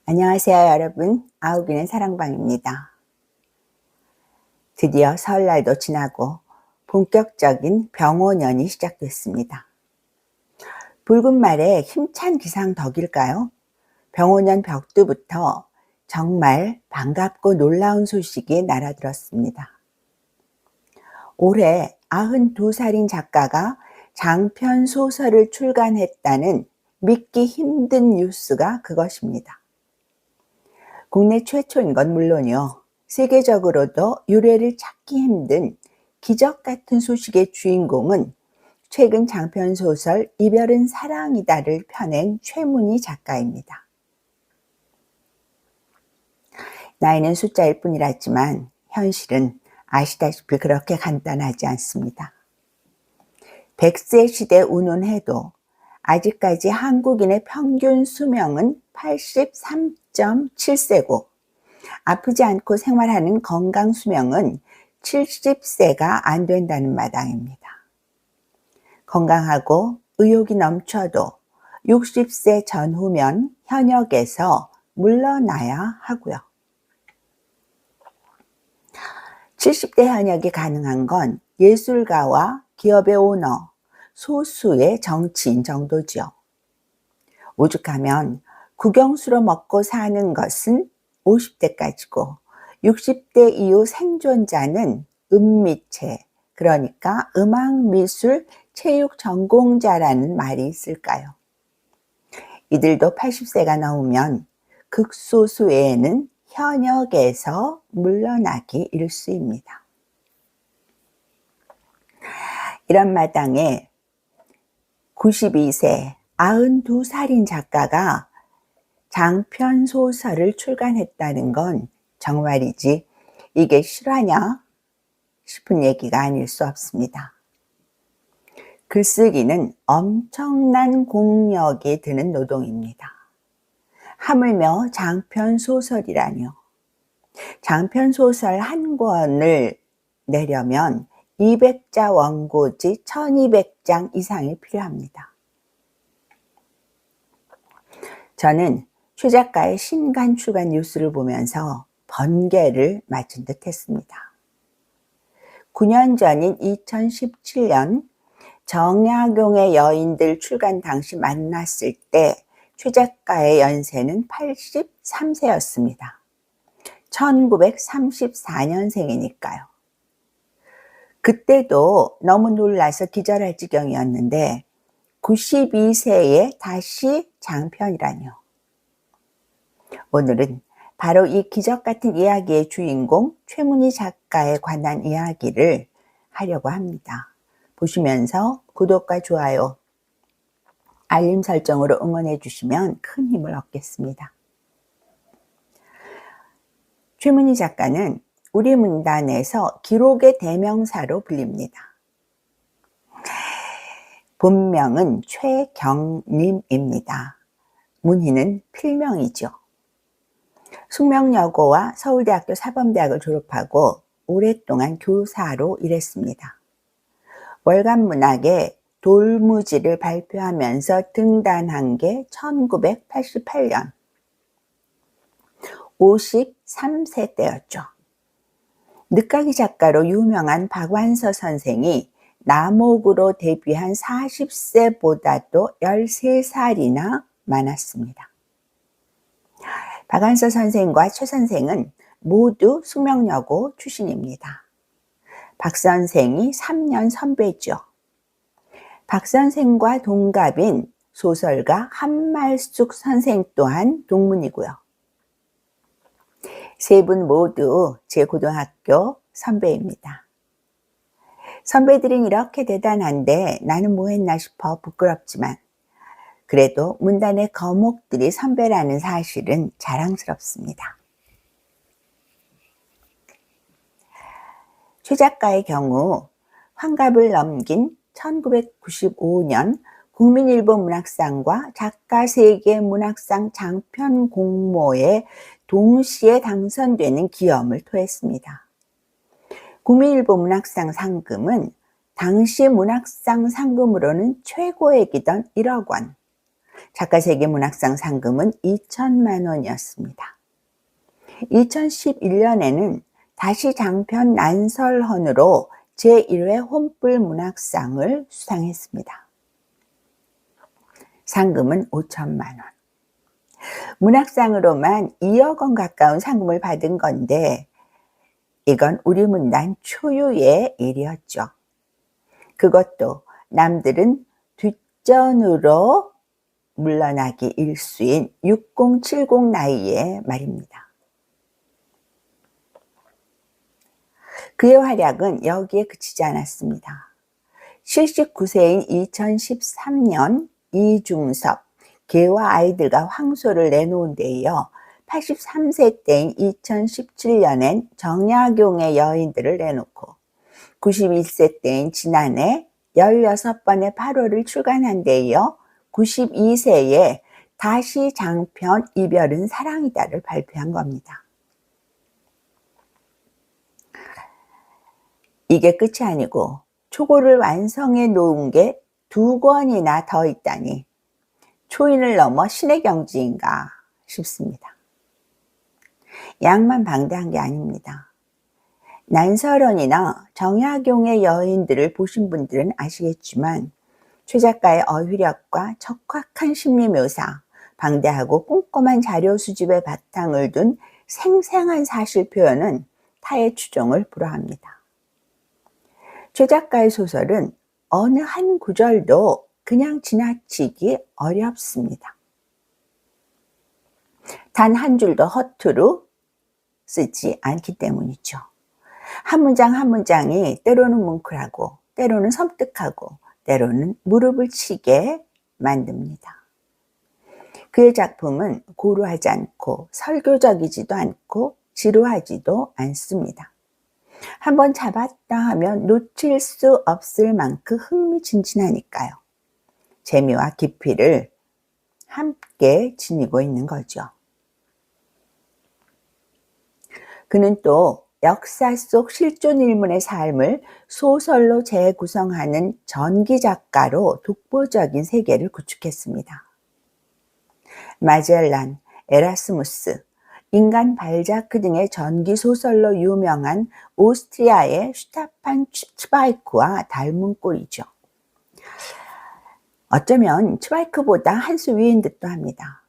안녕하세요, 여러분. 아우기는 사랑방입니다. 드디어 설날도 지나고 본격적인 병오년이 시작됐습니다. 붉은 말에 힘찬 기상 덕일까요? 병오년 벽두부터 정말 반갑고 놀라운 소식이 날아들었습니다. 올해 92살인 작가가 장편 소설을 출간했다는 믿기 힘든 뉴스가 그것입니다. 국내 최초인 건 물론이요, 세계적으로도 유례를 찾기 힘든 기적 같은 소식의 주인공은 최근 장편소설 이별은 사랑이다를 펴낸 최문희 작가입니다. 나이는 숫자일 뿐이라지만 현실은 아시다시피 그렇게 간단하지 않습니다. 100세 시대 운운해도 아직까지 한국인의 평균 수명은 83.7세고 아프지 않고 생활하는 건강 수명은 70세가 안 된다는 마당입니다. 건강하고 의욕이 넘쳐도 60세 전후면 현역에서 물러나야 하고요. 70대 현역이 가능한 건 예술가와 기업의 오너, 소수의 정치인 정도지요. 오죽하면 국영수로 먹고 사는 것은 50대까지고 60대 이후 생존자는 음미체, 그러니까 음악미술 체육 전공자라는 말이 있을까요? 이들도 80세가 넘으면 극소수 외에는 현역에서 물러나기 일쑤입니다. 이런 마당에 92세, 92살인 작가가 장편 소설을 출간했다는 건 정말이지 이게 실화냐 싶은 얘기가 아닐 수 없습니다. 글쓰기는 엄청난 공력이 드는 노동입니다. 하물며 장편 소설이라뇨. 장편 소설 한 권을 내려면 200자 원고지 1200장 이상이 필요합니다. 저는 최 작가의 신간 출간 뉴스를 보면서 번개를 맞은 듯 했습니다. 9년 전인 2017년 정약용의 여인들 출간 당시 만났을 때 최 작가의 연세는 83세였습니다. 1934년생이니까요. 그때도 너무 놀라서 기절할 지경이었는데 92세에 다시 장편이라뇨. 오늘은 바로 이 기적 같은 이야기의 주인공 최문희 작가에 관한 이야기를 하려고 합니다. 보시면서 구독과 좋아요, 알림 설정으로 응원해 주시면 큰 힘을 얻겠습니다. 최문희 작가는 우리 문단에서 기록의 대명사로 불립니다. 본명은 최경림입니다. 문희는 필명이죠. 숙명여고와 서울대학교 사범대학을 졸업하고 오랫동안 교사로 일했습니다. 월간문학에 돌무지를 발표하면서 등단한 게 1988년 53세 때였죠. 늦가기 작가로 유명한 박완서 선생이 남옥으로 데뷔한 40세보다도 13살이나 많았습니다. 박완서 선생과 최 선생은 모두 숙명여고 출신입니다. 박 선생이 3년 선배죠. 박 선생과 동갑인 소설가 한말숙 선생 또한 동문이고요. 세 분 모두 제 고등학교 선배입니다. 선배들은 이렇게 대단한데 나는 뭐 했나 싶어 부끄럽지만 그래도 문단의 거목들이 선배라는 사실은 자랑스럽습니다. 최 작가의 경우 환갑을 넘긴 1995년 국민일보 문학상과 작가세계 문학상 장편 공모에 동시에 당선되는 기염을 토했습니다. 국민일보 문학상 상금은 당시 문학상 상금으로는 최고액이던 1억 원, 작가세계문학상 상금은 2천만 원이었습니다. 2011년에는 다시 장편 난설헌으로 제1회 혼불문학상을 수상했습니다. 상금은 5천만 원. 문학상으로만 2억 원 가까운 상금을 받은 건데 이건 우리 문단 초유의 일이었죠. 그것도 남들은 뒷전으로 물러나기 일수인 6070 나이에 말입니다. 그의 활약은 여기에 그치지 않았습니다. 79세인 2013년 이중섭 개와 아이들과 황소를 내놓은 데 이어 83세 때인 2017년엔 정약용의 여인들을 내놓고 91세 때인 지난해 16번의 8월을 출간한 데 이어 92세에 다시 장편 이별은 사랑이다를 발표한 겁니다. 이게 끝이 아니고 초고를 완성해 놓은 게 2권이나 더 있다니 초인을 넘어 신의 경지인가 싶습니다. 양만 방대한 게 아닙니다. 난설헌이나 정약용의 여인들을 보신 분들은 아시겠지만 최 작가의 어휘력과 적확한 심리묘사, 방대하고 꼼꼼한 자료 수집에 바탕을 둔 생생한 사실 표현은 타의 추종을 불허합니다. 최 작가의 소설은 어느 한 구절도 그냥 지나치기 어렵습니다. 단 한 줄도 허투루 쓰지 않기 때문이죠. 한 문장 한 문장이 때로는 뭉클하고 때로는 섬뜩하고 때로는 무릎을 치게 만듭니다. 그의 작품은 고루하지 않고 설교적이지도 않고 지루하지도 않습니다. 한번 잡았다 하면 놓칠 수 없을 만큼 흥미진진하니까요. 재미와 깊이를 함께 지니고 있는 거죠. 그는 또 역사 속 실존 인물의 삶을 소설로 재구성하는 전기 작가로 독보적인 세계를 구축했습니다. 마젤란, 에라스무스, 인간 발자크 등의 전기 소설로 유명한 오스트리아의 슈타판 츠바이크와 닮은 꼴이죠. 어쩌면 츠바이크보다 한 수 위인 듯도 합니다.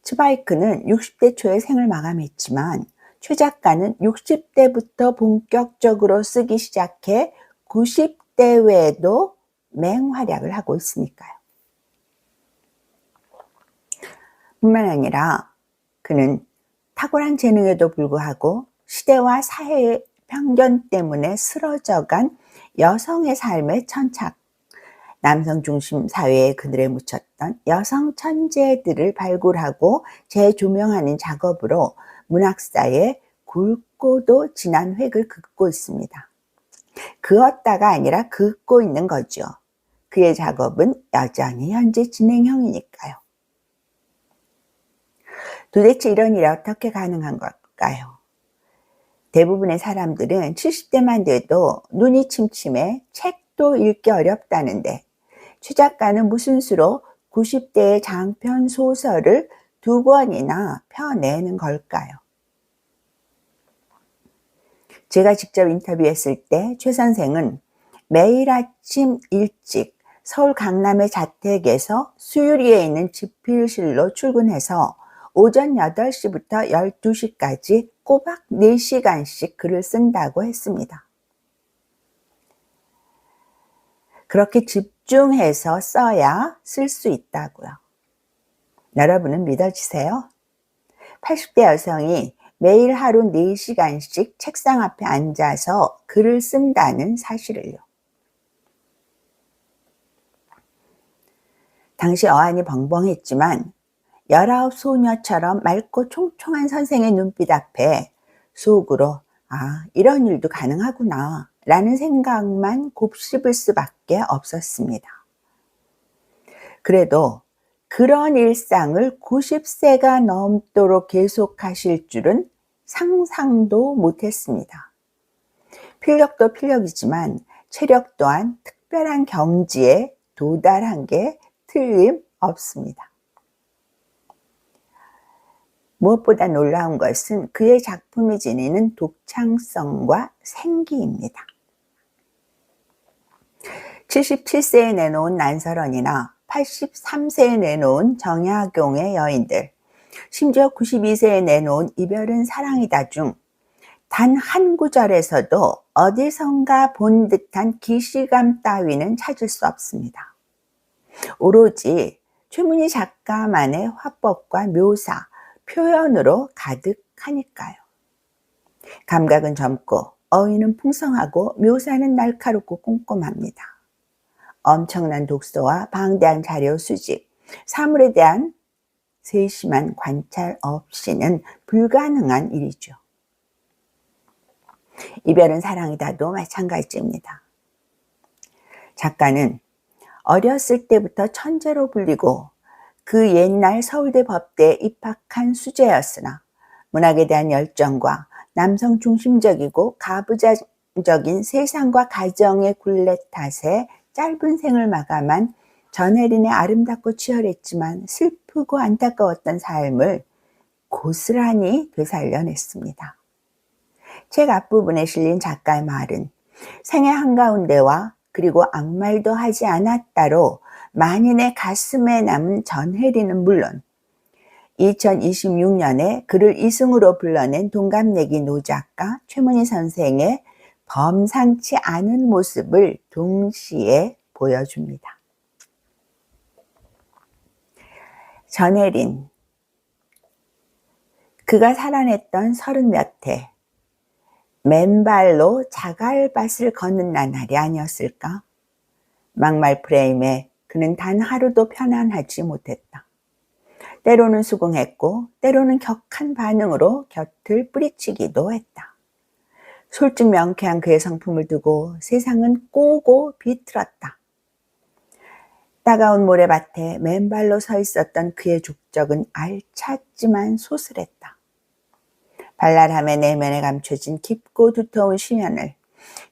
츠바이크는 60대 초에 생을 마감했지만 최 작가는 60대부터 본격적으로 쓰기 시작해 90대에도 맹활약을 하고 있으니까요. 뿐만 아니라 그는 탁월한 재능에도 불구하고 시대와 사회의 편견 때문에 쓰러져간 여성의 삶의 천착, 남성 중심 사회에 그늘에 묻혔던 여성 천재들을 발굴하고 재조명하는 작업으로 문학사에 굵고도 진한 획을 긋고 있습니다. 그었다가 아니라 긋고 있는 거죠. 그의 작업은 여전히 현재 진행형이니까요. 도대체 이런 일이 어떻게 가능한 걸까요? 대부분의 사람들은 70대만 돼도 눈이 침침해 책도 읽기 어렵다는데 최 작가는 무슨 수로 90대의 장편 소설을 2권이나 펴내는 걸까요? 제가 직접 인터뷰했을 때 최 선생은 매일 아침 일찍 서울 강남의 자택에서 수유리에 있는 집필실로 출근해서 오전 8시부터 12시까지 꼬박 4시간씩 글을 쓴다고 했습니다. 그렇게 집중해서 써야 쓸 수 있다고요. 여러분은 믿어지세요? 80대 여성이 매일 하루 4시간씩 책상 앞에 앉아서 글을 쓴다는 사실을요. 당시 어안이 벙벙했지만 19 소녀처럼 맑고 총총한 선생의 눈빛 앞에 속으로 이런 일도 가능하구나 라는 생각만 곱씹을 수밖에 없었습니다. 그래도 그런 일상을 90세가 넘도록 계속하실 줄은 상상도 못했습니다. 필력도 필력이지만 체력 또한 특별한 경지에 도달한 게 틀림없습니다. 무엇보다 놀라운 것은 그의 작품이 지니는 독창성과 생기입니다. 77세에 내놓은 난설언이나 83세에 내놓은 정약용의 여인들, 심지어 92세에 내놓은 이별은 사랑이다 중 단 한 구절에서도 어디선가 본 듯한 기시감 따위는 찾을 수 없습니다. 오로지 최문희 작가만의 화법과 묘사, 표현으로 가득하니까요. 감각은 젊고 어휘는 풍성하고 묘사는 날카롭고 꼼꼼합니다. 엄청난 독서와 방대한 자료 수집, 사물에 대한 세심한 관찰 없이는 불가능한 일이죠. 이별은 사랑이다도 마찬가지입니다. 작가는 어렸을 때부터 천재로 불리고 그 옛날 서울대 법대에 입학한 수재였으나 문학에 대한 열정과 남성 중심적이고 가부장적인 세상과 가정의 굴레 탓에 짧은 생을 마감한 전혜린의 아름답고 치열했지만 슬프고 안타까웠던 삶을 고스란히 되살려냈습니다. 책 앞부분에 실린 작가의 말은 생애 한가운데와 그리고 아무 말도 하지 않았다로 만인의 가슴에 남은 전혜린은 물론 2026년에 그를 이승으로 불러낸 동갑내기 노작가 최문희 선생의 범상치 않은 모습을 동시에 보여줍니다. 전혜린, 그가 살아냈던 30몇 해, 맨발로 자갈밭을 걷는 나날이 아니었을까? 막말 프레임에 그는 단 하루도 편안하지 못했다. 때로는 수긍했고 때로는 격한 반응으로 곁을 뿌리치기도 했다. 솔직 명쾌한 그의 성품을 두고 세상은 꼬고 비틀었다. 따가운 모래밭에 맨발로 서 있었던 그의 족적은 알찼지만 소슬했다. 발랄함의 내면에 감춰진 깊고 두터운 심연을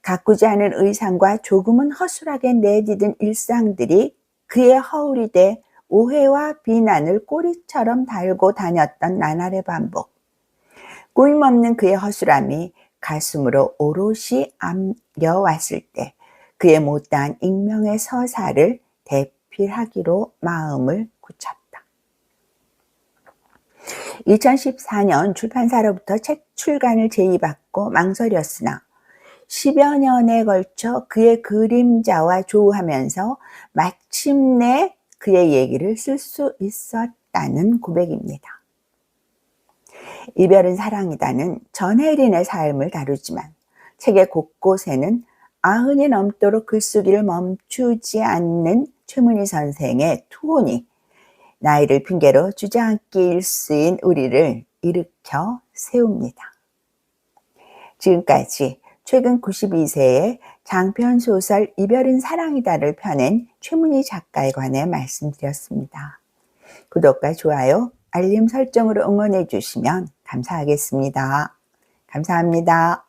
가꾸지 않은 의상과 조금은 허술하게 내디딘 일상들이 그의 허울이 돼 오해와 비난을 꼬리처럼 달고 다녔던 나날의 반복. 꾸임없는 그의 허술함이 가슴으로 오롯이 안겨왔을 때 그의 못다한 익명의 서사를 대필하기로 마음을 굳혔다. 2014년 출판사로부터 책 출간을 제의받고 망설였으나 10여 년에 걸쳐 그의 그림자와 조우하면서 마침내 그의 얘기를 쓸 수 있었다는 고백입니다. 이별은 사랑이다는 전혜린의 삶을 다루지만 책의 곳곳에는 90이 넘도록 글쓰기를 멈추지 않는 최문희 선생의 투혼이 나이를 핑계로 주저앉기 일수인 우리를 일으켜 세웁니다. 지금까지 최근 92세의 장편소설 이별은 사랑이다를 펴낸 최문희 작가에 관해 말씀드렸습니다. 구독과 좋아요, 알림 설정으로 응원해 주시면 감사하겠습니다. 감사합니다.